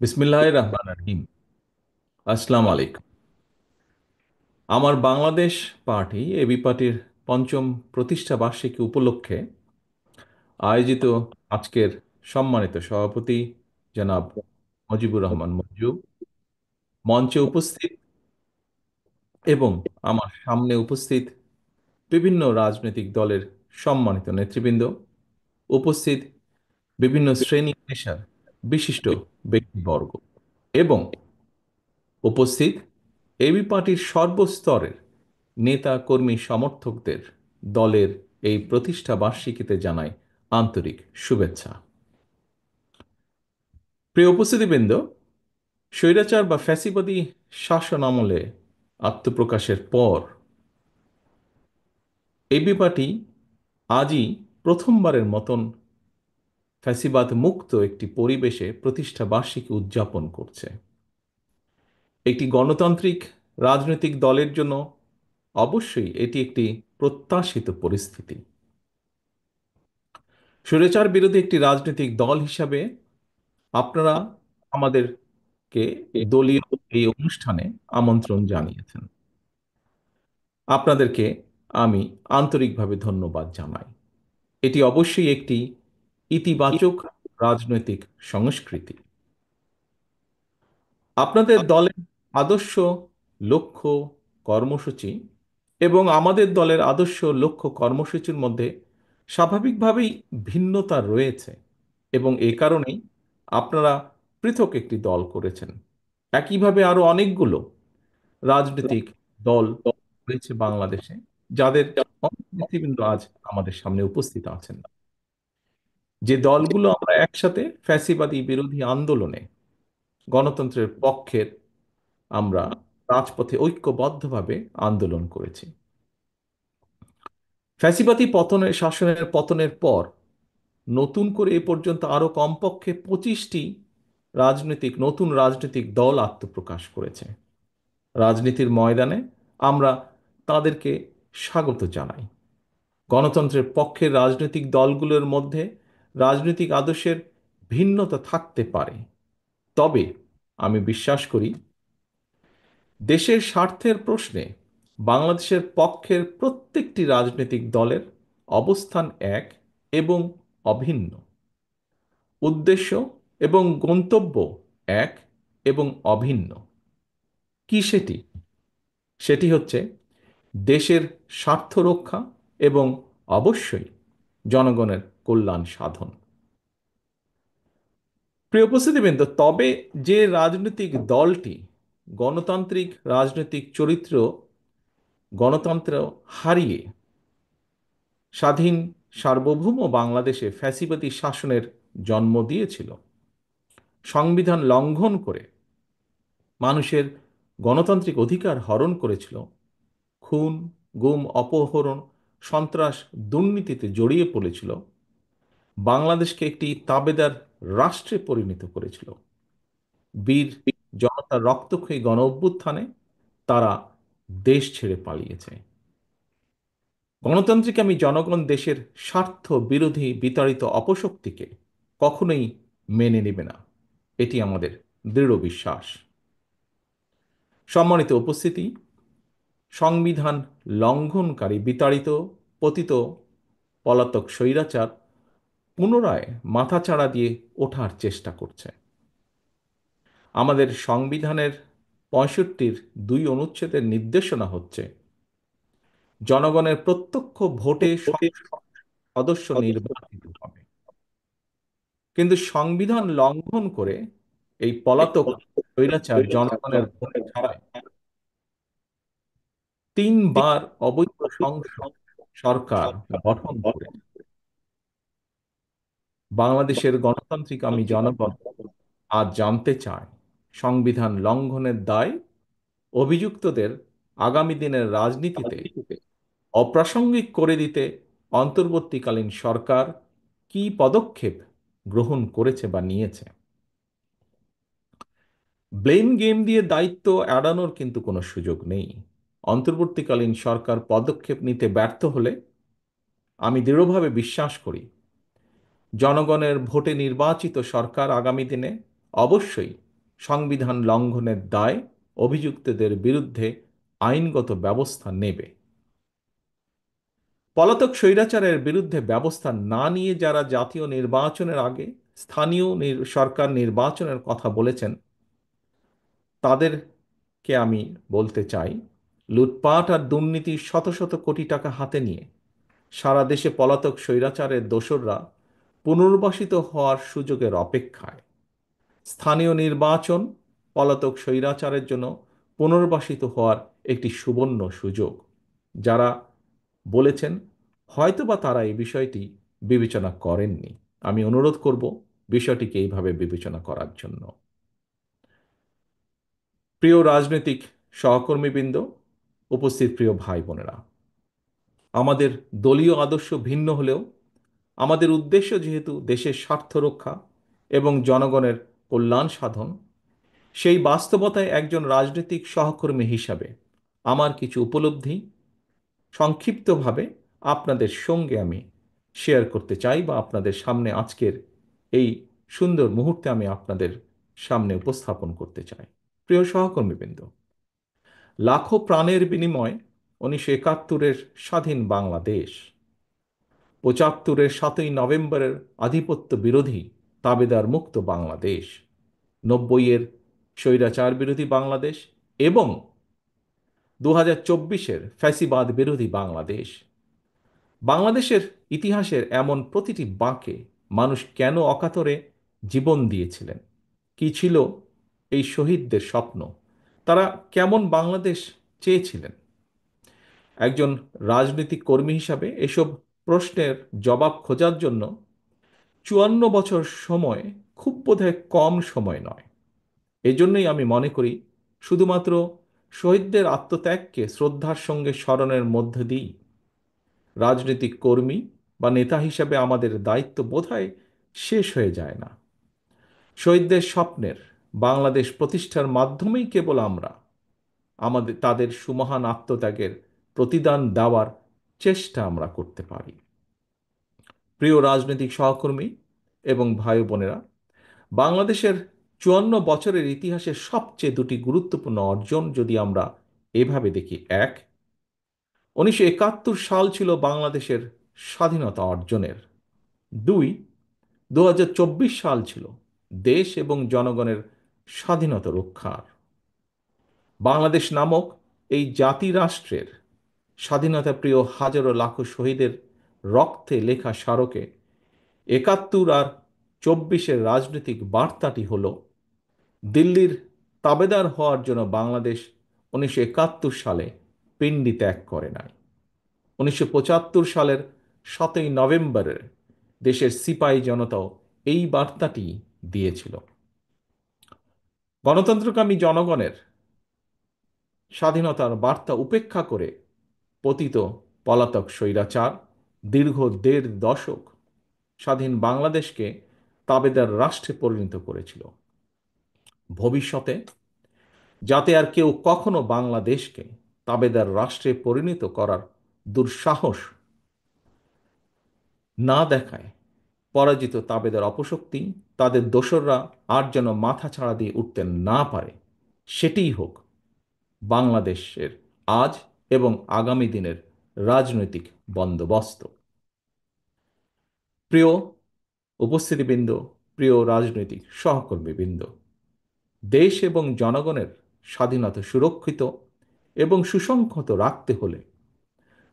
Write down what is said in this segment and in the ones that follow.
বিসমিল্লাহির রহমানির রহিম। আসসালামু আলাইকুম। আমার বাংলাদেশ পার্টি এবি পার্টির পঞ্চম প্রতিষ্ঠা বার্ষিকী উপলক্ষে আয়োজিত আজকের সম্মানিত সভাপতি জনাব মুজিবুর রহমান মঞ্জু, মঞ্চে উপস্থিত এবং আমার সামনে উপস্থিত বিভিন্ন রাজনৈতিক দলের সম্মানিত নেতৃবৃন্দ, উপস্থিত বিভিন্ন শ্রেণী পেশার বিশিষ্ট ব্যক্তিবর্গ এবং উপস্থিত এবি পার্টির সর্বস্তরের নেতা কর্মী সমর্থকদের দলের এই প্রতিষ্ঠা বার্ষিকীতে জানাই আন্তরিক শুভেচ্ছা। প্রিয় উপস্থিতিবৃন্দ, স্বৈরাচার বা ফ্যাসিবাদী শাসন আমলে আত্মপ্রকাশের পর এবি পার্টি আজই প্রথমবারের মতন ফ্যাসিবাদ মুক্ত একটি পরিবেশে প্রতিষ্ঠা বার্ষিকী উদযাপন করছে। একটি গণতান্ত্রিক রাজনৈতিক দলের জন্য অবশ্যই এটি একটি প্রত্যাশিত পরিস্থিতি। স্বৈরাচার বিরোধী একটি রাজনৈতিক দল হিসাবে আপনারা আমাদেরকে দলীয় এই অনুষ্ঠানে আমন্ত্রণ জানিয়েছেন। আপনাদেরকে আমি আন্তরিকভাবে ধন্যবাদ জানাই। এটি অবশ্যই একটি ইতিবাচক রাজনৈতিক সংস্কৃতি। আপনাদের দলের আদর্শ, লক্ষ্য, কর্মসূচি এবং আমাদের দলের আদর্শ, লক্ষ্য, কর্মসূচির মধ্যে স্বাভাবিকভাবেই ভিন্নতা রয়েছে এবং এ কারণেই আপনারা পৃথক একটি দল করেছেন। একইভাবে আরো অনেকগুলো রাজনৈতিক দল রয়েছে বাংলাদেশে, যাদের অনেক নেতৃবৃন্দ আজ আমাদের সামনে উপস্থিত আছেন। যে দলগুলো আমরা একসাথে ফ্যাসিবাদী বিরোধী আন্দোলনে গণতন্ত্রের পক্ষের আমরা রাজপথে ঐক্যবদ্ধভাবে আন্দোলন করেছি। ফ্যাসিবাদী শাসনের পতনের পর নতুন করে এ পর্যন্ত আরো কমপক্ষে 25টি নতুন রাজনৈতিক দল আত্মপ্রকাশ করেছে। রাজনীতির ময়দানে আমরা তাদেরকে স্বাগত জানাই। গণতন্ত্রের পক্ষের রাজনৈতিক দলগুলোর মধ্যে রাজনৈতিক আদর্শের ভিন্নতা থাকতে পারে, তবে আমি বিশ্বাস করি দেশের স্বার্থের প্রশ্নে বাংলাদেশের পক্ষের প্রত্যেকটি রাজনৈতিক দলের অবস্থান এক এবং অভিন্ন। উদ্দেশ্য এবং গন্তব্য এক এবং অভিন্ন। কি সেটি? সেটি হচ্ছে দেশের স্বার্থ রক্ষা এবং অবশ্যই জনগণের কল্যাণ সাধন। প্রিয় উপস্থিতিবৃন্দ, তবে যে রাজনৈতিক দলটি গণতান্ত্রিক রাজনৈতিক চরিত্র, গণতন্ত্র হারিয়ে স্বাধীন সার্বভৌম বাংলাদেশে ফ্যাসিবাদী শাসনের জন্ম দিয়েছিল, সংবিধান লঙ্ঘন করে মানুষের গণতান্ত্রিক অধিকার হরণ করেছিল, খুন, গুম, অপহরণ, সন্ত্রাস, দুর্নীতিতে জড়িয়ে পড়েছিল, বাংলাদেশকে একটি তাবেদার রাষ্ট্রে পরিণত করেছিল, বীর জনতার রক্তক্ষয়ী গণ অভ্যুত্থানে তারা দেশ ছেড়ে পালিয়েছে। গণতান্ত্রিক আমি জনগণ দেশের স্বার্থ বিরোধী বিতাড়িত অপশক্তিকে কখনোই মেনে নেবে না, এটি আমাদের দৃঢ় বিশ্বাস। সম্মানিত উপস্থিতি, সংবিধান লঙ্ঘনকারী বিতাড়িত পতিত পলাতক স্বৈরাচার পুনরায় মাথাচাড়া দিয়ে ওঠার চেষ্টা করছে। আমাদের সংবিধানের 65-র 2 অনুচ্ছেদের নির্দেশনা হচ্ছে জনগণের প্রত্যক্ষ ভোটে সংসদ সদস্য নির্বাচিত হবে। কিন্তু সংবিধান লঙ্ঘন করে এই পলাতক স্বৈরাচার জনগণের ভোট ছাড়াই 3 বার অবৈধ সংসদ সরকার গঠন করে বাংলাদেশের গণতান্ত্রিক আমি জনগণ আজ জানতে চায় সংবিধান লঙ্ঘনের দায় অভিযুক্তদের আগামী দিনের রাজনীতিতে অপ্রাসঙ্গিক করে দিতে অন্তর্বর্তীকালীন সরকার কি পদক্ষেপ গ্রহণ করেছে বা নিয়েছে। ব্লেম গেম দিয়ে দায়িত্ব এড়ানোর কিন্তু কোনো সুযোগ নেই। অন্তর্বর্তীকালীন সরকার পদক্ষেপ নিতে ব্যর্থ হলে আমি দৃঢ়ভাবে বিশ্বাস করি জনগণের ভোটে নির্বাচিত সরকার আগামী দিনে অবশ্যই সংবিধান লঙ্ঘনের দায় অভিযুক্তদের বিরুদ্ধে আইনগত ব্যবস্থা নেবে। পলাতক স্বৈরাচারের বিরুদ্ধে ব্যবস্থা না নিয়ে যারা জাতীয় নির্বাচনের আগে স্থানীয় সরকার নির্বাচনের কথা বলেছেন, তাদেরকে আমি বলতে চাই, লুটপাট আর দুর্নীতির শত শত কোটি টাকা হাতে নিয়ে সারা দেশে পলাতক স্বৈরাচারের দোসররা পুনর্বাসিত হওয়ার সুযোগের অপেক্ষায়। স্থানীয় নির্বাচন পলাতক স্বৈরাচারের জন্য পুনর্বাসিত হওয়ার একটি সুবর্ণ সুযোগ। যারা বলেছেন, হয়তোবা তারা এই বিষয়টি বিবেচনা করেননি। আমি অনুরোধ করব বিষয়টিকে এইভাবে বিবেচনা করার জন্য। প্রিয় রাজনৈতিক সহকর্মীবৃন্দ, উপস্থিত প্রিয় ভাই বোনেরা, আমাদের দলীয় আদর্শ ভিন্ন হলেও আমাদের উদ্দেশ্য যেহেতু দেশের স্বার্থ রক্ষা এবং জনগণের কল্যাণ সাধন, সেই বাস্তবতায় একজন রাজনৈতিক সহকর্মী হিসাবে আমার কিছু উপলব্ধি সংক্ষিপ্তভাবে আপনাদের সঙ্গে আমি শেয়ার করতে চাই, বা আপনাদের সামনে আজকের এই সুন্দর মুহূর্তে আমি আপনাদের সামনে উপস্থাপন করতে চাই। প্রিয় সহকর্মীবৃন্দ, লাখো প্রাণের বিনিময়ে 1971-এর স্বাধীন বাংলাদেশ, 75-এর 7ই নভেম্বরের আধিপত্য বিরোধী তাবেদার মুক্ত বাংলাদেশ, 90-এর স্বৈরাচার বিরোধী বাংলাদেশ এবং 2024-এর ফ্যাসিবাদ বিরোধী বাংলাদেশ। বাংলাদেশের ইতিহাসের এমন প্রতিটি বাঁকে মানুষ কেন অকাতরে জীবন দিয়েছিলেন, কি ছিল এই শহীদদের স্বপ্ন, তারা কেমন বাংলাদেশ চেয়েছিলেন, একজন রাজনৈতিক কর্মী হিসাবে এসব প্রশ্নের জবাব খোঁজার জন্য 54 বছর সময় খুব বোধহয় কম সময় নয়। এজন্যই আমি মনে করি শুধুমাত্র শহীদদের আত্মত্যাগকে শ্রদ্ধার সঙ্গে স্মরণের মধ্য দিই রাজনৈতিক কর্মী বা নেতা হিসেবে আমাদের দায়িত্ব বোধহয় শেষ হয়ে যায় না। শহীদদের স্বপ্নের বাংলাদেশ প্রতিষ্ঠার মাধ্যমেই কেবল আমরা তাদের সুমহান আত্মত্যাগের প্রতিদান দেওয়ার চেষ্টা আমরা করতে পারি। প্রিয় রাজনৈতিক সহকর্মী এবং ভাই বোনেরা, বাংলাদেশের 54 বছরের ইতিহাসের সবচেয়ে দুটি গুরুত্বপূর্ণ অর্জন যদি আমরা এভাবে দেখি: এক, 1971 সাল ছিল বাংলাদেশের স্বাধীনতা অর্জনের। দুই, 2024 সাল ছিল দেশ এবং জনগণের স্বাধীনতা রক্ষার। বাংলাদেশ নামক এই জাতি রাষ্ট্রের স্বাধীনতা প্রিয় হাজারো লাখো শহীদের রক্তে লেখা স্মারকে 71 আর 24-এর রাজনৈতিক বার্তাটি হল, দিল্লির তাবেদার হওয়ার জন্য বাংলাদেশ 1971 সালে পিণ্ডি ত্যাগ করে নাই। 1975 সালের 7ই নভেম্বরের দেশের সিপাহী জনতাও এই বার্তাটি দিয়েছিল। গণতন্ত্রকামী জনগণের স্বাধীনতার বার্তা উপেক্ষা করে পতিত পলাতক স্বৈরাচার দীর্ঘ 1.5 দশক স্বাধীন বাংলাদেশকে তাবেদার রাষ্ট্রে পরিণত করেছিল। ভবিষ্যতে যাতে আর কেউ কখনো বাংলাদেশকে তাবেদার রাষ্ট্রে পরিণত করার দুঃসাহস না দেখায়, পরাজিত তাবেদার অপশক্তি তাদের দোসররা আর যেন মাথা ছাড়া দিয়ে উঠতে না পারে, সেটিই হোক বাংলাদেশের আজ এবং আগামী দিনের রাজনৈতিক বন্দোবস্ত। প্রিয় উপস্থিতিবৃন্দ, প্রিয় রাজনৈতিক সহকর্মীবৃন্দ, দেশ এবং জনগণের স্বাধীনতা সুরক্ষিত এবং সুসংহত রাখতে হলে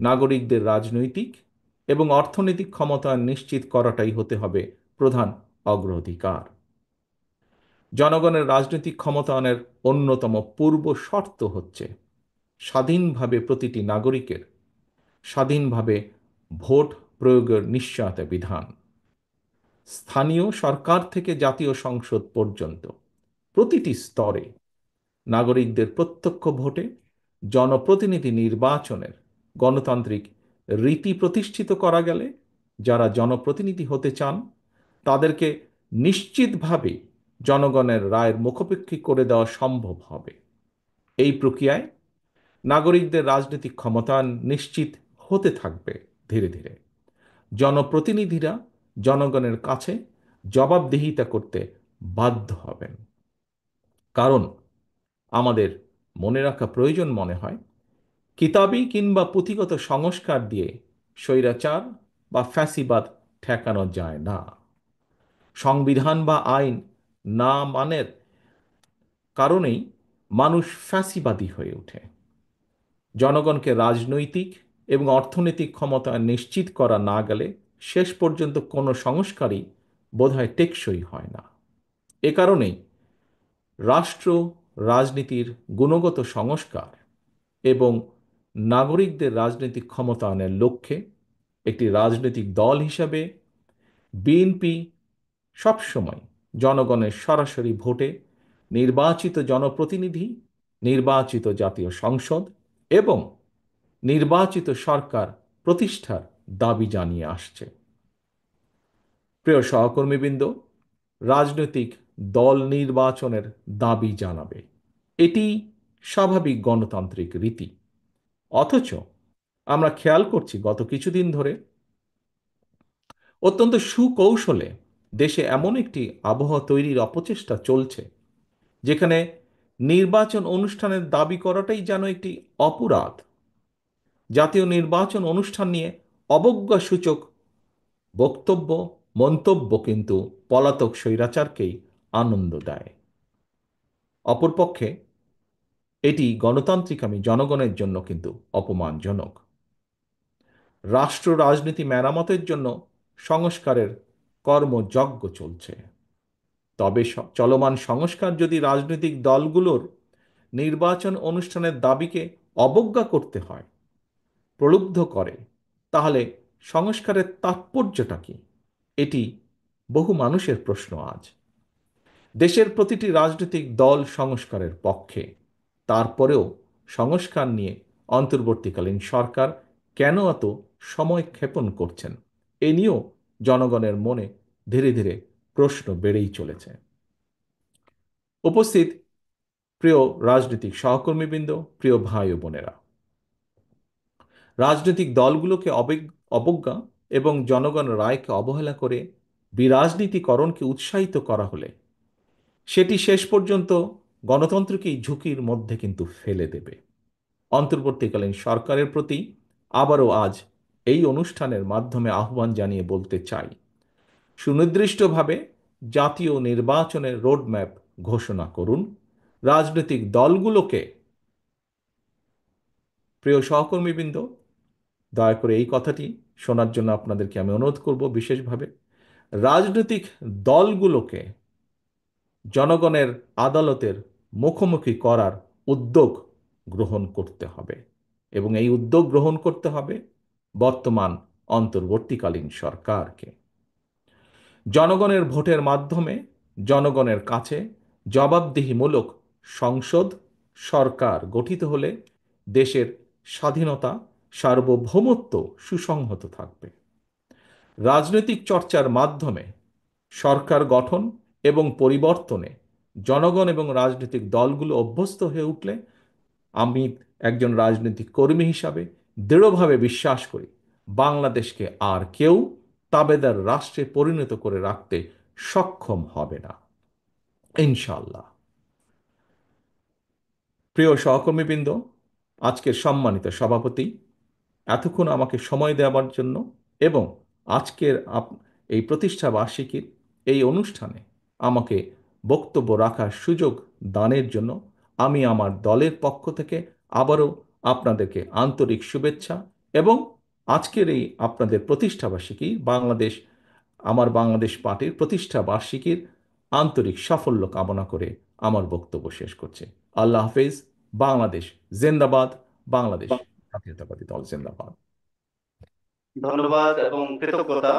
নাগরিকদের রাজনৈতিক এবং অর্থনৈতিক ক্ষমতায়ন নিশ্চিত করাটাই হতে হবে প্রধান অগ্রাধিকার। জনগণের রাজনৈতিক ক্ষমতায়নের অন্যতম পূর্ব শর্ত হচ্ছে স্বাধীনভাবে প্রতিটি নাগরিকের স্বাধীনভাবে ভোট প্রয়োগের নিশ্চয়তা বিধান। স্থানীয় সরকার থেকে জাতীয় সংসদ পর্যন্ত প্রতিটি স্তরে নাগরিকদের প্রত্যক্ষ ভোটে জনপ্রতিনিধি নির্বাচনের গণতান্ত্রিক রীতি প্রতিষ্ঠিত করা গেলে যারা জনপ্রতিনিধি হতে চান তাদেরকে নিশ্চিতভাবে জনগণের রায়ের মুখোপেক্ষী করে দেওয়া সম্ভব হবে। এই প্রক্রিয়ায় নাগরিকদের রাজনৈতিক ক্ষমতায়ন নিশ্চিত হতে থাকবে। ধীরে ধীরে জনপ্রতিনিধিরা জনগণের কাছে জবাবদিহিতা করতে বাধ্য হবেন। কারণ আমাদের মনে রাখা প্রয়োজন মনে হয়, কিতাবি কিংবা পুঁথিগত সংস্কার দিয়ে স্বৈরাচার বা ফ্যাসিবাদ ঠেকানো যায় না। সংবিধান বা আইন না মানের কারণেই মানুষ ফ্যাসিবাদী হয়ে ওঠে। জনগণকে রাজনৈতিক এবং অর্থনৈতিক ক্ষমতা নিশ্চিত করা না গেলে শেষ পর্যন্ত কোনো সংস্কারই বোধহয় টেকসই হয় না। এ কারণেই রাষ্ট্র রাজনীতির গুণগত সংস্কার এবং নাগরিকদের রাজনৈতিক ক্ষমতায়নের লক্ষ্যে একটি রাজনৈতিক দল হিসাবে বিএনপি সবসময় জনগণের সরাসরি ভোটে নির্বাচিত জনপ্রতিনিধি, নির্বাচিত জাতীয় সংসদ এবং নির্বাচিত সরকার প্রতিষ্ঠার দাবি জানিয়ে আসছে। প্রিয় সহকর্মীবৃন্দ, রাজনৈতিক দল নির্বাচনের দাবি জানাবে, এটি স্বাভাবিক গণতান্ত্রিক রীতি। অথচ আমরা খেয়াল করছি গত কিছুদিন ধরে অত্যন্ত সুকৌশলে দেশে এমন একটি আবহাওয়া তৈরির অপচেষ্টা চলছে, যেখানে নির্বাচন অনুষ্ঠানের দাবি করাটাই যেন একটি অপরাধ। জাতীয় নির্বাচন অনুষ্ঠান নিয়ে অবজ্ঞাসূচক বক্তব্য, মন্তব্য কিন্তু পলাতক স্বৈরাচারকেই আনন্দ দেয়। অপরপক্ষে এটি গণতান্ত্রিকামী জনগণের জন্য কিন্তু অপমানজনক। রাষ্ট্র রাজনীতি মেরামতের জন্য সংস্কারের কর্মযজ্ঞ চলছে। তবে চলমান সংস্কার যদি রাজনৈতিক দলগুলোর নির্বাচন অনুষ্ঠানের দাবিকে অবজ্ঞা করতে হয়, প্রলুব্ধ করে, তাহলে সংস্কারের তাৎপর্যটা কি? এটি বহু মানুষের প্রশ্ন আজ। দেশের প্রতিটি রাজনৈতিক দল সংস্কারের পক্ষে। তারপরেও সংস্কার নিয়ে অন্তর্বর্তীকালীন সরকার কেন এত সময় ক্ষেপণ করছেন, এ নিয়েও জনগণের মনে ধীরে ধীরে প্রশ্ন বেড়েই চলেছে। উপস্থিত প্রিয় রাজনৈতিক সহকর্মীবৃন্দ, প্রিয় ভাই ও বোনেরা, রাজনৈতিক দলগুলোকে অবজ্ঞা এবং জনগণের রায়কে অবহেলা করে বিরাজনীতিকরণকে উৎসাহিত করা হলে সেটি শেষ পর্যন্ত গণতন্ত্রকেই ঝুঁকির মধ্যে কিন্তু ফেলে দেবে। অন্তর্বর্তীকালীন সরকারের প্রতি আবারও আজ এই অনুষ্ঠানের মাধ্যমে আহ্বান জানিয়ে বলতে চাই, সুনির্দিষ্টভাবে জাতীয় নির্বাচনের রোডম্যাপ ঘোষণা করুন। রাজনৈতিক দলগুলোকে, প্রিয় সহকর্মীবৃন্দ, দয়া করে এই কথাটি শোনার জন্য আপনাদেরকে আমি অনুরোধ করব বিশেষভাবে, রাজনৈতিক দলগুলোকে জনগণের আদালতের মুখোমুখি করার উদ্যোগ গ্রহণ করতে হবে এবং এই উদ্যোগ গ্রহণ করতে হবে বর্তমান অন্তর্বর্তীকালীন সরকারকে। জনগণের ভোটের মাধ্যমে জনগণের কাছে জবাবদিহিমূলক সংসদ সরকার গঠিত হলে দেশের স্বাধীনতা, সার্বভৌমত্ব সুসংহত থাকবে। রাজনৈতিক চর্চার মাধ্যমে সরকার গঠন এবং পরিবর্তনে জনগণ এবং রাজনৈতিক দলগুলো অভ্যস্ত হয়ে উঠলে আমি একজন রাজনৈতিক কর্মী হিসাবে দৃঢ়ভাবে বিশ্বাস করি বাংলাদেশকে আর কেউ তাবেদার রাষ্ট্রে পরিণত করে রাখতে সক্ষম হবে না, ইনশাআল্লাহ। প্রিয় সহকর্মীবৃন্দ, আজকের সম্মানিত সভাপতি, এতক্ষণ আমাকে সময় দেওয়ার জন্য এবং আজকের এই প্রতিষ্ঠা বার্ষিকীর এই অনুষ্ঠানে আমাকে বক্তব্য রাখার সুযোগ দানের জন্য আমি আমার দলের পক্ষ থেকে আবারও আপনাদেরকে আন্তরিক শুভেচ্ছা এবং আজকের এই আপনাদের প্রতিষ্ঠা বার্ষিকী আমার বাংলাদেশ পার্টির প্রতিষ্ঠা বার্ষিকীর আন্তরিক সাফল্য কামনা করে আমার বক্তব্য শেষ করছি। আল্লাহ হাফেজ। বাংলাদেশ জিন্দাবাদ। বাংলাদেশ জাতীয়তাবাদী দল জিন্দাবাদ। ধন্যবাদ এবং কৃতজ্ঞতা।